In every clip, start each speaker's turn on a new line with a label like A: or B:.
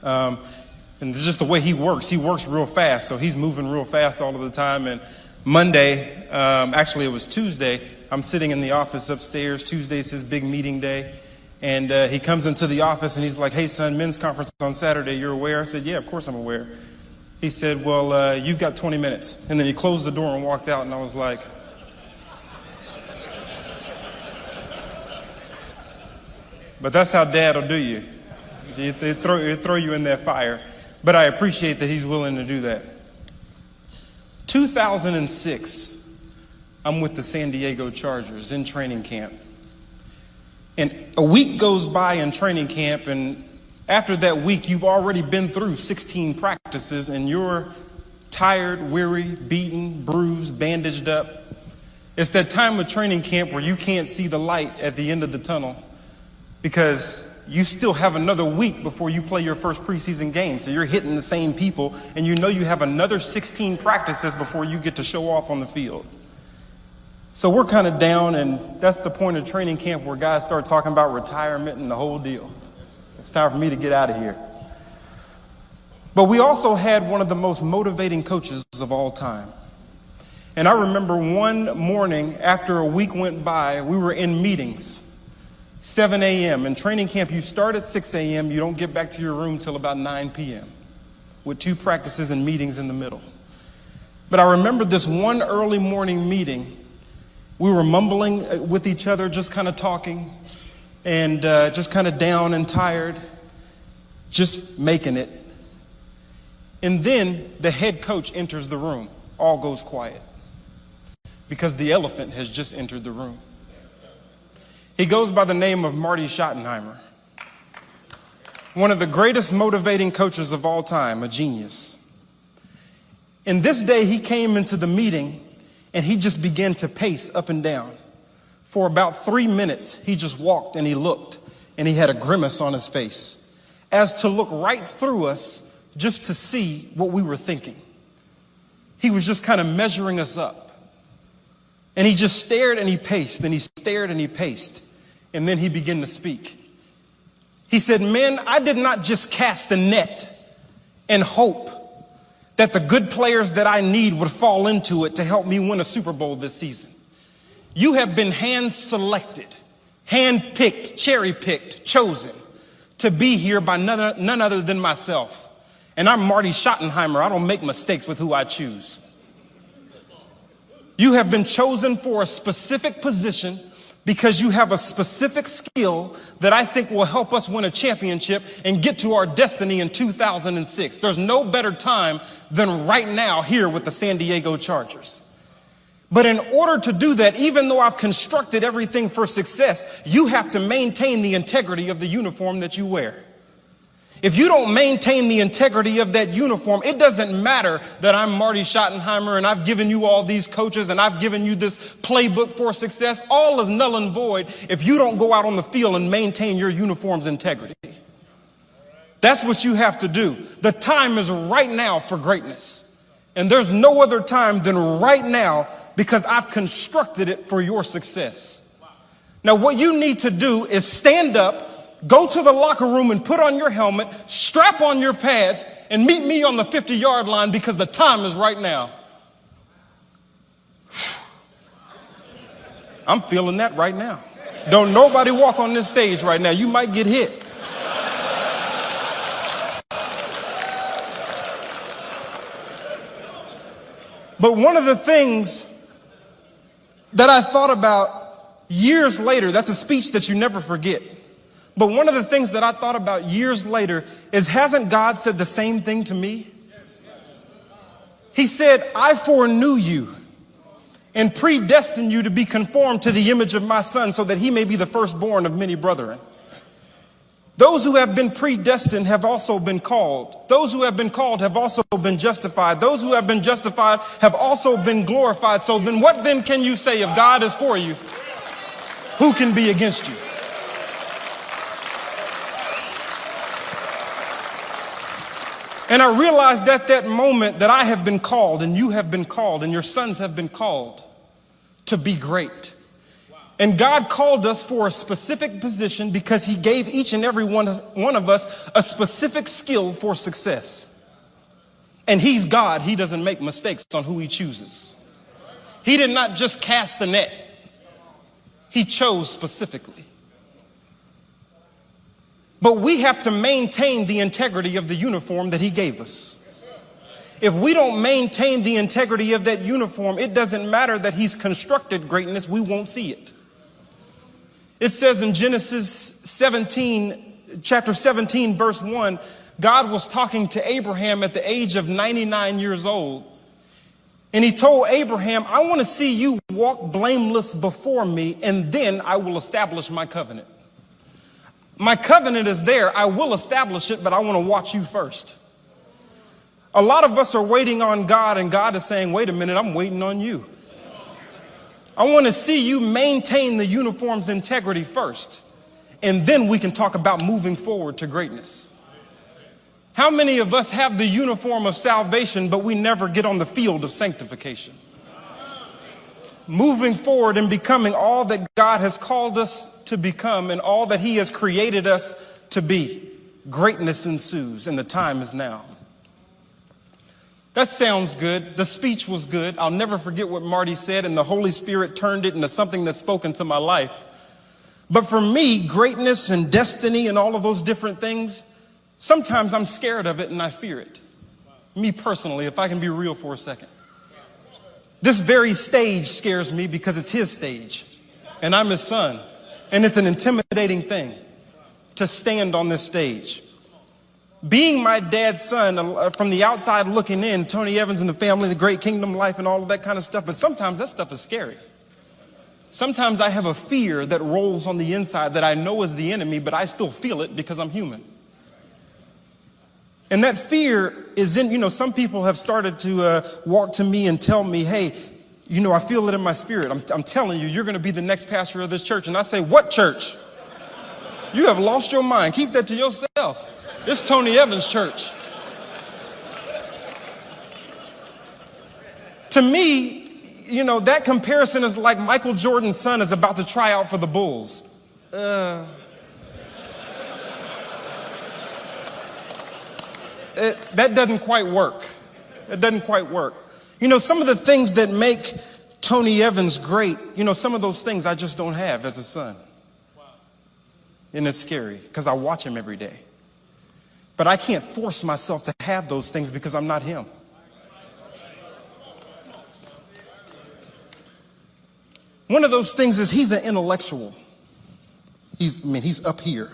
A: And it's just the way he works real fast. So he's moving real fast all of the time. And Monday, actually it was Tuesday, I'm sitting in the office upstairs. Tuesday's his big meeting day. And he comes into the office and he's like, "Hey son, men's conference on Saturday, you're aware?" I said, "Yeah, of course I'm aware." He said, "Well, you've got 20 minutes. And then he closed the door and walked out, and I was like, but that's how dad will do you. They throw you in that fire. But I appreciate that he's willing to do that. 2006, I'm with the San Diego Chargers in training camp. And a week goes by in training camp, and after that week, you've already been through 16 practices, and you're tired, weary, beaten, bruised, bandaged up. It's that time of training camp where you can't see the light at the end of the tunnel because you still have another week before you play your first preseason game. So you're hitting the same people, and you know you have another 16 practices before you get to show off on the field. So we're kind of down, and that's the point of training camp where guys start talking about retirement and the whole deal. It's time for me to get out of here. But we also had one of the most motivating coaches of all time. And I remember one morning after a week went by, we were in meetings. 7 a.m. In training camp, you start at 6 a.m. You don't get back to your room till about 9 p.m. with 2 practices and meetings in the middle. But I remember this one early morning meeting. We were mumbling with each other, just kind of talking, and just kind of down and tired, just making it. And then the head coach enters the room. All goes quiet because the elephant has just entered the room. He goes by the name of Marty Schottenheimer, one of the greatest motivating coaches of all time, a genius. And this day he came into the meeting and he just began to pace up and down. For about 3 minutes, he just walked and he looked, and he had a grimace on his face, as to look right through us just to see what we were thinking. He was just kind of measuring us up. And he just stared and he paced, and he stared and he paced. And then he began to speak. He said, "Men, I did not just cast the net and hope that the good players that I need would fall into it to help me win a Super Bowl this season. You have been hand-selected, hand-picked, cherry-picked, chosen to be here by none other than myself. And I'm Marty Schottenheimer. I don't make mistakes with who I choose. You have been chosen for a specific position because you have a specific skill that I think will help us win a championship and get to our destiny in 2006. There's no better time than right now here with the San Diego Chargers. But in order to do that, even though I've constructed everything for success, you have to maintain the integrity of the uniform that you wear. If you don't maintain the integrity of that uniform, it doesn't matter that I'm Marty Schottenheimer and I've given you all these coaches and I've given you this playbook for success. All is null and void if you don't go out on the field and maintain your uniform's integrity. That's what you have to do. The time is right now for greatness. And there's no other time than right now because I've constructed it for your success. Now, what you need to do is stand up, go to the locker room and put on your helmet, strap on your pads, and meet me on the 50-yard line because the time is right now. I'm feeling that right now. Don't nobody walk on this stage right now. You might get hit. But one of the things that I thought about years later, that's a speech that you never forget. But one of the things that I thought about years later is, hasn't God said the same thing to me? He said, I foreknew you and predestined you to be conformed to the image of my son so that he may be the firstborn of many brethren. Those who have been predestined have also been called. Those who have been called have also been justified. Those who have been justified have also been glorified. So then what then can you say if God is for you? Who can be against you? And I realized at that moment that I have been called and you have been called and your sons have been called to be great. And God called us for a specific position because he gave each and every one of us a specific skill for success. And he's God. He doesn't make mistakes on who he chooses. He did not just cast the net. He chose specifically. But we have to maintain the integrity of the uniform that he gave us. If we don't maintain the integrity of that uniform, it doesn't matter that he's constructed greatness, we won't see it. It says in Genesis 17, chapter 17, verse 1, God was talking to Abraham at the age of 99 years old. And he told Abraham, I want to see you walk blameless before me, and then I will establish my covenant. My covenant is there. I will establish it, but I want to watch you first. A lot of us are waiting on God, and God is saying, wait a minute, I'm waiting on you. I want to see you maintain the uniform's integrity first, and then we can talk about moving forward to greatness. How many of us have the uniform of salvation, but we never get on the field of sanctification? Moving forward and becoming all that God has called us to become and all that he has created us to be. Greatness ensues, and the time is now. That sounds good. The speech was good. I'll never forget what Marty said, and the Holy Spirit turned it into something that's spoken to my life. But for me, greatness and destiny and all of those different things, sometimes I'm scared of it and I fear it. Me personally, if I can be real for a second. This very stage scares me because it's his stage, and I'm his son. And it's an intimidating thing to stand on this stage. Being my dad's son, from the outside looking in, Tony Evans and the family, the great kingdom life and all of that kind of stuff. But sometimes that stuff is scary. Sometimes I have a fear that rolls on the inside that I know is the enemy, but I still feel it because I'm human. And that fear is in, some people have started to walk to me and tell me, hey, I feel it in my spirit. I'm telling you, you're going to be the next pastor of this church. And I say, what church? You have lost your mind. Keep that to yourself. It's Tony Evans' church. To me, that comparison is like Michael Jordan's son is about to try out for the Bulls. That doesn't quite work. It doesn't quite work. Some of the things that make Tony Evans great, some of those things I just don't have as a son. And it's scary because I watch him every day. But I can't force myself to have those things because I'm not him. One of those things is he's an intellectual. He's up here.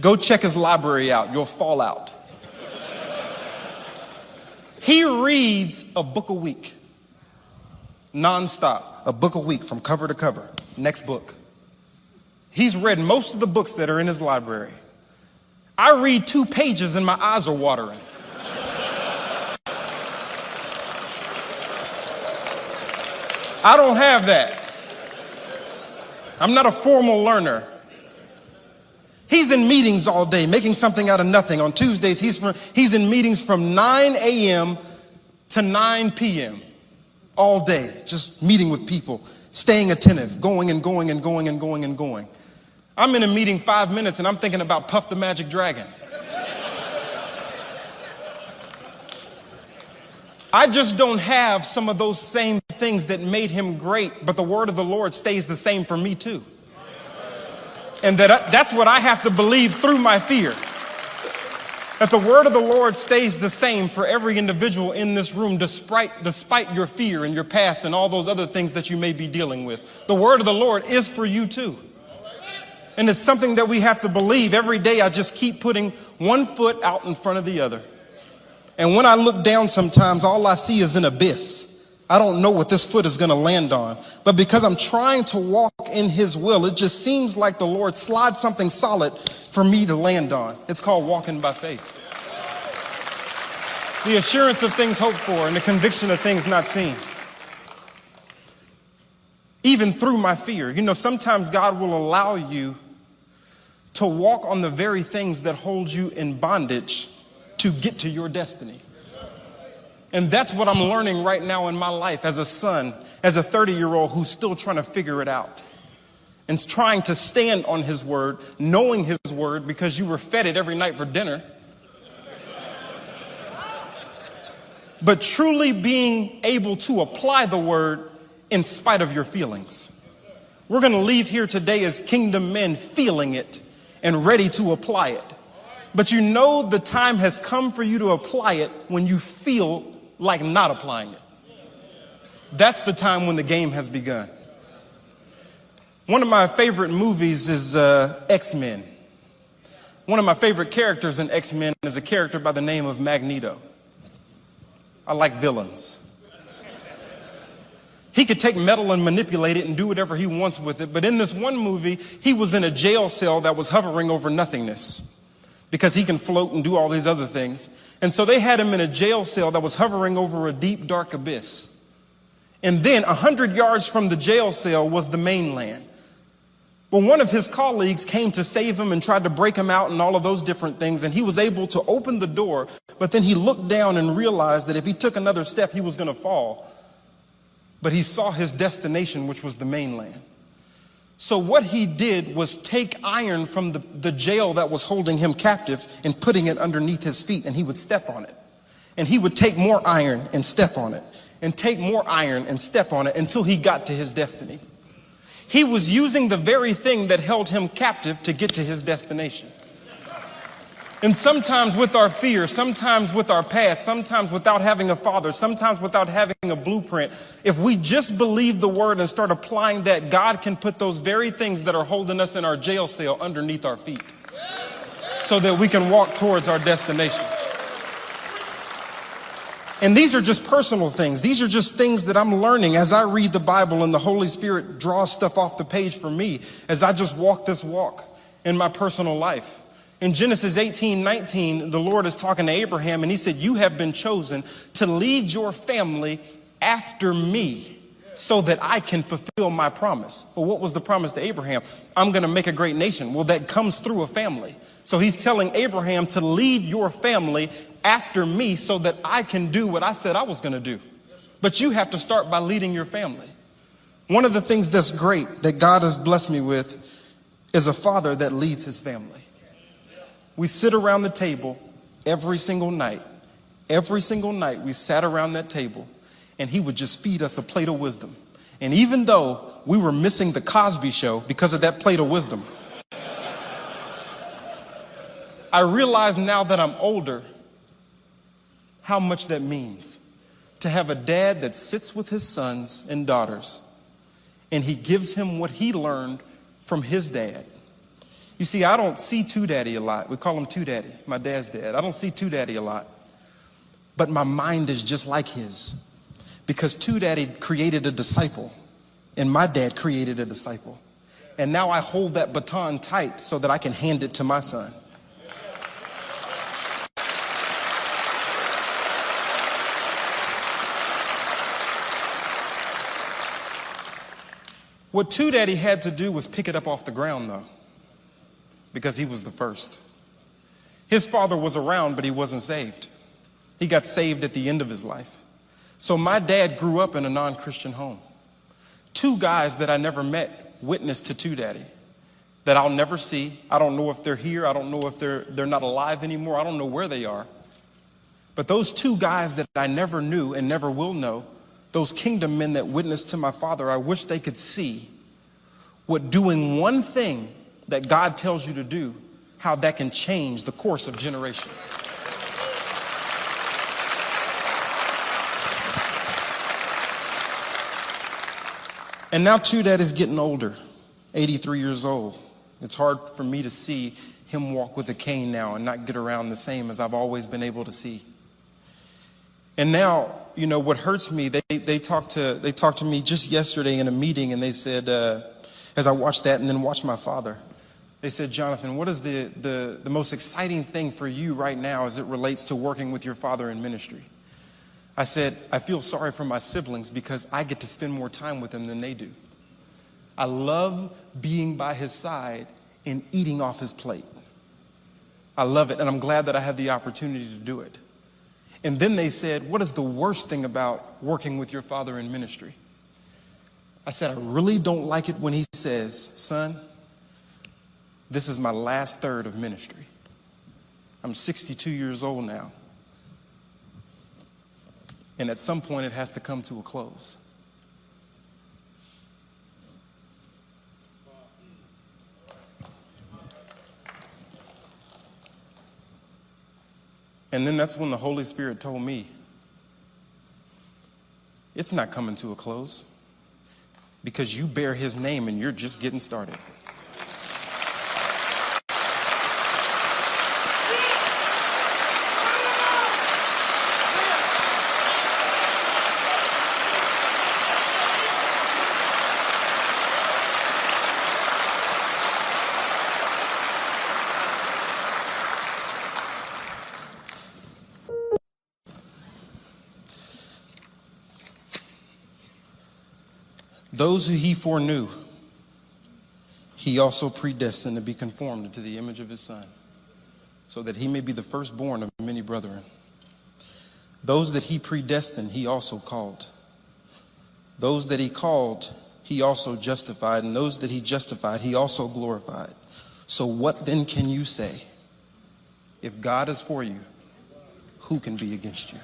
A: Go check his library out. You'll fall out. He reads a book a week. Nonstop. A book a week from cover to cover. Next book. He's read most of the books that are in his library. I read 2 pages and my eyes are watering. I don't have that. I'm not a formal learner. He's in meetings all day, making something out of nothing. On Tuesdays, he's in meetings from 9 a.m. to 9 p.m. all day, just meeting with people, staying attentive, going and going and going and going and going. I'm in a meeting 5 minutes and I'm thinking about Puff the Magic Dragon. I just don't have some of those same things that made him great, but the word of the Lord stays the same for me too. And that's what I have to believe through my fear. That the word of the Lord stays the same for every individual in this room, despite your fear and your past and all those other things that you may be dealing with. The word of the Lord is for you too. And it's something that we have to believe. Every day I just keep putting one foot out in front of the other. And when I look down sometimes, all I see is an abyss. I don't know what this foot is going to land on. But because I'm trying to walk in his will, it just seems like the Lord slides something solid for me to land on. It's called walking by faith. The assurance of things hoped for and the conviction of things not seen. Even through my fear. Sometimes God will allow you to walk on the very things that hold you in bondage to get to your destiny. And that's what I'm learning right now in my life as a son, as a 30-year-old who's still trying to figure it out and trying to stand on his word, knowing his word because you were fed it every night for dinner. But truly being able to apply the word in spite of your feelings. We're going to leave here today as kingdom men feeling it and ready to apply it. But you know the time has come for you to apply it when you feel like not applying it. That's the time when the game has begun. One of my favorite movies is X-Men. One of my favorite characters in X-Men is a character by the name of Magneto. I like villains. He could take metal and manipulate it and do whatever he wants with it. But in this one movie, he was in a jail cell that was hovering over nothingness because he can float and do all these other things. And so they had him in a jail cell that was hovering over a deep, dark abyss. And then 100 yards from the jail cell was the mainland. Well, one of his colleagues came to save him and tried to break him out and all of those different things. And he was able to open the door. But then he looked down and realized that if he took another step, he was going to fall. But he saw his destination, which was the mainland. So what he did was take iron from the jail that was holding him captive and putting it underneath his feet, and he would step on it. And he would take more iron and step on it, and take more iron and step on it until he got to his destiny. He was using the very thing that held him captive to get to his destination. And sometimes with our fear, sometimes with our past, sometimes without having a father, sometimes without having a blueprint, if we just believe the word and start applying that, God can put those very things that are holding us in our jail cell underneath our feet so that we can walk towards our destination. And these are just personal things. These are just things that I'm learning as I read the Bible and the Holy Spirit draws stuff off the page for me as I just walk this walk in my personal life. In Genesis 18:19, the Lord is talking to Abraham and he said, you have been chosen to lead your family after me so that I can fulfill my promise. Well, what was the promise to Abraham? I'm going to make a great nation. Well, that comes through a family. So he's telling Abraham to lead your family after me so that I can do what I said I was going to do. But you have to start by leading your family. One of the things that's great that God has blessed me with is a father that leads his family. We sit around the table every single night. Every single night we sat around that table and he would just feed us a plate of wisdom. And even though we were missing the Cosby Show because of that plate of wisdom, I realize now that I'm older how much that means to have a dad that sits with his sons and daughters and he gives him what he learned from his dad. You see, I don't see Two Daddy a lot. We call him Two Daddy, my dad's dad. I don't see Two Daddy a lot. But my mind is just like his because Two Daddy created a disciple and my dad created a disciple. And now I hold that baton tight so that I can hand it to my son. What Two Daddy had to do was pick it up off the ground, though, because he was the first. His father was around, but he wasn't saved. He got saved at the end of his life. So my dad grew up in a non-Christian home. Two guys that I never met witnessed to Two Daddy that I'll never see. I don't know if they're here. I don't know if they're not alive anymore. I don't know where they are. But those two guys that I never knew and never will know, those kingdom men that witnessed to my father, I wish they could see what doing one thing that God tells you to do, how that can change the course of generations. And now Two Dad is getting older, 83 years old. It's hard for me to see him walk with a cane now and not get around the same as I've always been able to see. And now, you know, what hurts me, they talked to me just yesterday in a meeting, and they said, as I watched that and then watched my father, they said, Jonathan, what is the most exciting thing for you right now as it relates to working with your father in ministry? I said, I feel sorry for my siblings because I get to spend more time with them than they do. I love being by his side and eating off his plate. I love it, and I'm glad that I have the opportunity to do it. And then they said, what is the worst thing about working with your father in ministry? I said, I really don't like it when he says, son, this is my last third of ministry. I'm 62 years old now. And at some point it has to come to a close. And then that's when the Holy Spirit told me, it's not coming to a close because you bear his name and you're just getting started. Those who he foreknew, he also predestined to be conformed to the image of his Son, so that he may be the firstborn of many brethren. Those that he predestined, he also called. Those that he called, he also justified. And those that he justified, he also glorified. So what then can you say? If God is for you, who can be against you?